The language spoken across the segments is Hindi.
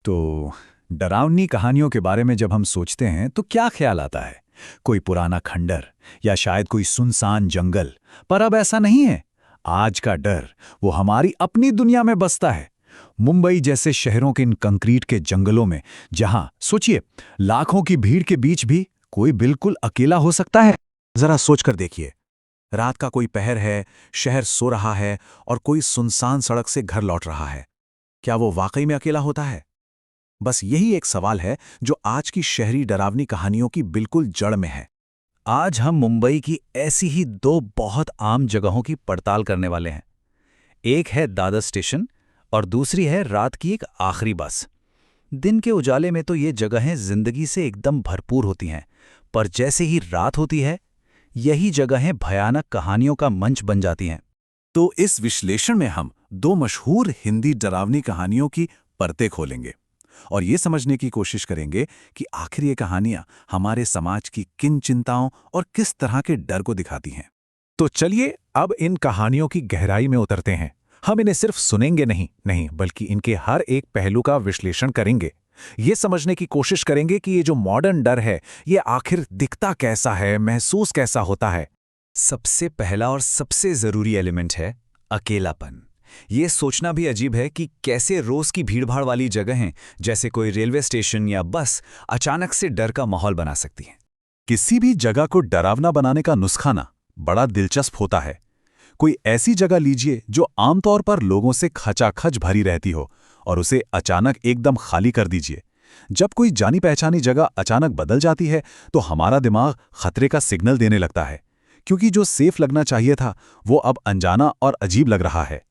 तो डरावनी कहानियों के बारे में जब हम सोचते हैं तो क्या ख्याल आता है? कोई पुराना खंडर या शायद कोई सुनसान जंगल। पर अब ऐसा नहीं है। आज का डर वो हमारी अपनी दुनिया में बसता है। मुंबई जैसे शहरों के इन कंक्रीट के जंगलों में, जहां सोचिए लाखों की भीड़ के बीच भी कोई बिल्कुल अकेला हो सकता है। जरा सोचकर देखिए। रात का कोई पहर है, शहर सो रहा है और कोई सुनसान सड़क से घर लौट रहा है। क्या वो वाकई में अकेला होता है? बस यही एक सवाल है जो आज की शहरी डरावनी कहानियों की बिल्कुल जड़ में है। आज हम मुंबई की ऐसी ही दो बहुत आम जगहों की पड़ताल करने वाले हैं। एक है दादर स्टेशन और दूसरी है रात की एक आखिरी बस। दिन के उजाले में तो ये जगहें जिंदगी से एकदम भरपूर होती हैं, पर जैसे ही रात होती है, यही जगहें भयानक कहानियों का मंच बन जाती हैं। तो इस विश्लेषण में हम दो मशहूर हिंदी डरावनी कहानियों की परतें खोलेंगे और ये समझने की कोशिश करेंगे कि आखिर ये कहानियां हमारे समाज की किन चिंताओं और किस तरह के डर को दिखाती हैं। तो चलिए अब इन कहानियों की गहराई में उतरते हैं। हम इन्हें सिर्फ सुनेंगे नहीं बल्कि इनके हर एक पहलू का विश्लेषण करेंगे। ये समझने की कोशिश करेंगे कि ये जो मॉडर्न डर है, ये आखिर दिखता कैसा है, महसूस कैसा होता है। सबसे पहला और सबसे जरूरी एलिमेंट है अकेलापन। ये सोचना भी अजीब है कि कैसे रोज की भीड़भाड़ वाली जगहें, जैसे कोई रेलवे स्टेशन या बस, अचानक से डर का माहौल बना सकती हैं। किसी भी जगह को डरावना बनाने का नुस्खा ना बड़ा दिलचस्प होता है। कोई ऐसी जगह लीजिए जो आमतौर पर लोगों से खचाखच भरी रहती हो और उसे अचानक एकदम खाली कर दीजिए। जब कोई जानी पहचानी जगह अचानक बदल जाती है तो हमारा दिमाग खतरे का सिग्नल देने लगता है, क्योंकि जो सेफ लगना चाहिए था वो अब अनजाना और अजीब लग रहा है।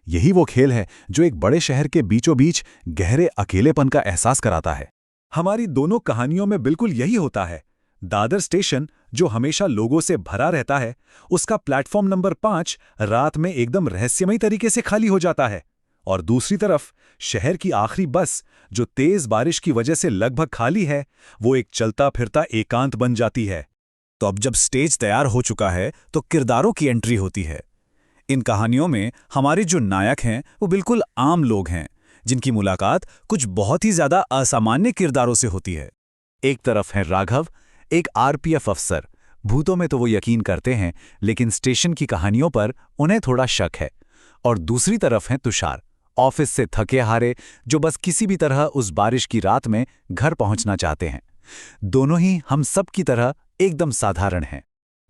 यही वो खेल है जो एक बड़े शहर के बीचों बीच गहरे अकेलेपन का एहसास कराता है। हमारी दोनों कहानियों में बिल्कुल यही होता है। दादर स्टेशन, जो हमेशा लोगों से भरा रहता है, उसका प्लेटफॉर्म नंबर 5 रात में एकदम रहस्यमयी तरीके से खाली हो जाता है। और दूसरी तरफ शहर की आखिरी बस, जो तेज बारिश की वजह से लगभग खाली है, वो एक चलता फिरता एकांत बन जाती है। तो अब जब स्टेज तैयार हो चुका है तो किरदारों की एंट्री होती है। इन कहानियों में हमारे जो नायक हैं वो बिल्कुल आम लोग हैं, जिनकी मुलाकात कुछ बहुत ही ज्यादा असामान्य किरदारों से होती है। एक तरफ है राघव, एक आरपीएफ अफसर। भूतों में तो वो यकीन करते हैं, लेकिन स्टेशन की कहानियों पर उन्हें थोड़ा शक है। और दूसरी तरफ है तुषार, ऑफिस से थके हारे, जो बस किसी भी तरह उस बारिश की रात में घर पहुंचना चाहते हैं। दोनों ही हम सब की तरह एकदम साधारण हैं।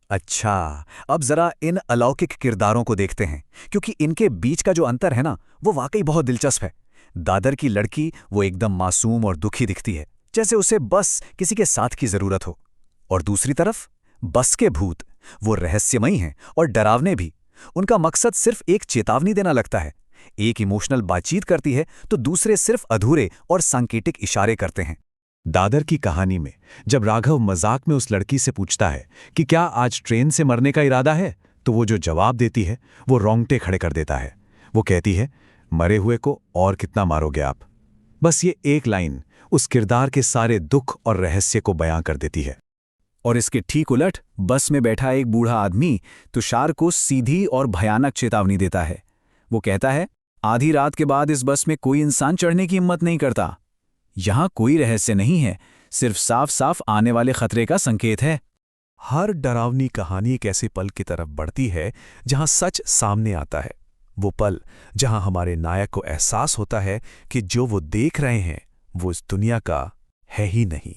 अच्छा, अब जरा इन अलौकिक किरदारों को देखते हैं, क्योंकि इनके बीच का जो अंतर है ना, वो वाकई बहुत दिलचस्प है। दादर की लड़की वो एकदम मासूम और दुखी दिखती है, जैसे उसे बस किसी के साथ की जरूरत हो। और दूसरी तरफ बस के भूत, वो रहस्यमयी हैं और डरावने भी। उनका मकसद सिर्फ एक चेतावनी देना लगता है। एक इमोशनल बातचीत करती है तो दूसरे सिर्फ अधूरे और सांकेतिक इशारे करते हैं। दादर की कहानी में जब राघव मजाक में उस लड़की से पूछता है कि क्या आज ट्रेन से मरने का इरादा है, तो वो जो जवाब देती है वो रोंगटे खड़े कर देता है। वो कहती है, मरे हुए को और कितना मारोगे आप। बस ये एक लाइन उस किरदार के सारे दुख और रहस्य को बयां कर देती है। और इसके ठीक उलट बस में बैठा एक बूढ़ा आदमी तुषार को सीधी और भयानक चेतावनी देता है। वो कहता है, आधी रात के बाद इस बस में कोई इंसान चढ़ने की हिम्मत नहीं करता। यहां कोई रहस्य नहीं है, सिर्फ साफ साफ आने वाले खतरे का संकेत है। हर डरावनी कहानी एक ऐसे पल की तरफ बढ़ती है जहां सच सामने आता है। वो पल जहां हमारे नायक को एहसास होता है कि जो वो देख रहे हैं वो इस दुनिया का है ही नहीं।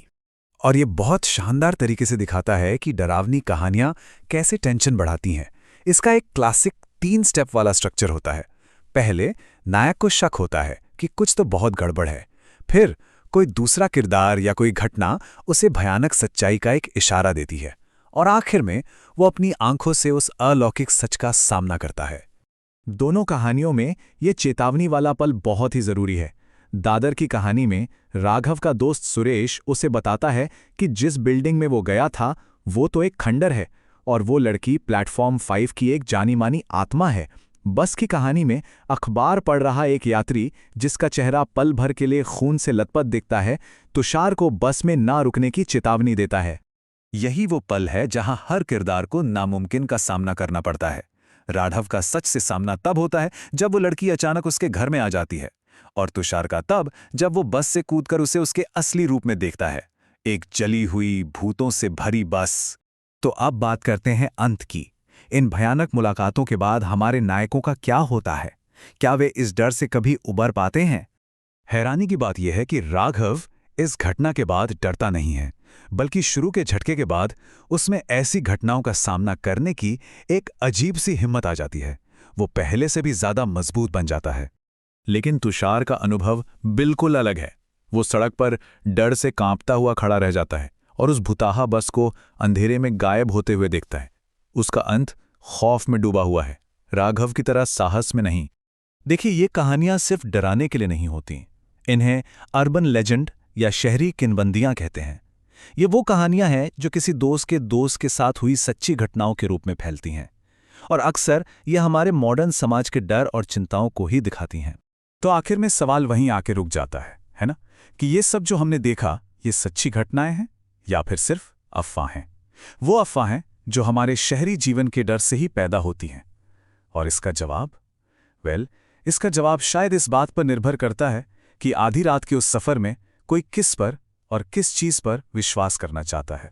और ये बहुत शानदार तरीके से दिखाता है कि डरावनी कहानियां कैसे टेंशन बढ़ाती हैं। इसका एक क्लासिक 3 स्टेप वाला स्ट्रक्चर होता है। पहले नायक को शक होता है कि कुछ तो बहुत गड़बड़ है। फिर कोई दूसरा किरदार या कोई घटना उसे भयानक सच्चाई का एक इशारा देती है। और आखिर में वो अपनी आंखों से उस अलौकिक सच का सामना करता है। दोनों कहानियों में ये चेतावनी वाला पल बहुत ही जरूरी है। दादर की कहानी में राघव का दोस्त सुरेश उसे बताता है कि जिस बिल्डिंग में वो गया था वो तो एक खंडर है और वो लड़की प्लेटफॉर्म 5 की एक जानी मानी आत्मा है। बस की कहानी में अखबार पढ़ रहा एक यात्री, जिसका चेहरा पल भर के लिए खून से लथपथ दिखता है, तुषार को बस में ना रुकने की चेतावनी देता है। यही वो पल है जहां हर किरदार को नामुमकिन का सामना करना पड़ता है। राघव का सच से सामना तब होता है जब वो लड़की अचानक उसके घर में आ जाती है। और तुषार का तब जब वो बस से कूदकर उसे उसके असली रूप में देखता है, एक जली हुई भूतों से भरी बस। तो अब बात करते हैं अंत की। इन भयानक मुलाकातों के बाद हमारे नायकों का क्या होता है? क्या वे इस डर से कभी उबर पाते हैं? हैरानी की बात यह है कि राघव इस घटना के बाद डरता नहीं है, बल्कि शुरू के झटके के बाद उसमें ऐसी घटनाओं का सामना करने की एक अजीब सी हिम्मत आ जाती है। वो पहले से भी ज्यादा मजबूत बन जाता है। लेकिन तुषार का अनुभव बिल्कुल अलग है। वो सड़क पर डर से कांपता हुआ खड़ा रह जाता है और उस भुताहा बस को अंधेरे में गायब होते हुए देखता है। उसका अंत खौफ में डूबा हुआ है, राघव की तरह साहस में नहीं। देखिए, ये कहानियां सिर्फ डराने के लिए नहीं होती। इन्हें अर्बन लेजेंड या शहरी किंवदंतियां कहते हैं। ये वो कहानियां हैं जो किसी दोस्त के साथ हुई सच्ची घटनाओं के रूप में फैलती हैं, और अक्सर ये हमारे मॉडर्न समाज के डर और चिंताओं को ही दिखाती हैं। तो आखिर में सवाल वहीं आके रुक जाता है ना? कि ये सब जो हमने देखा, ये सच्ची घटनाएं हैं या फिर सिर्फ अफवाहें? वो अफवाहें जो हमारे शहरी जीवन के डर से ही पैदा होती हैं। और इसका जवाब? इसका जवाब शायद इस बात पर निर्भर करता है कि आधी रात के उस सफर में कोई किस पर और किस चीज पर विश्वास करना चाहता है।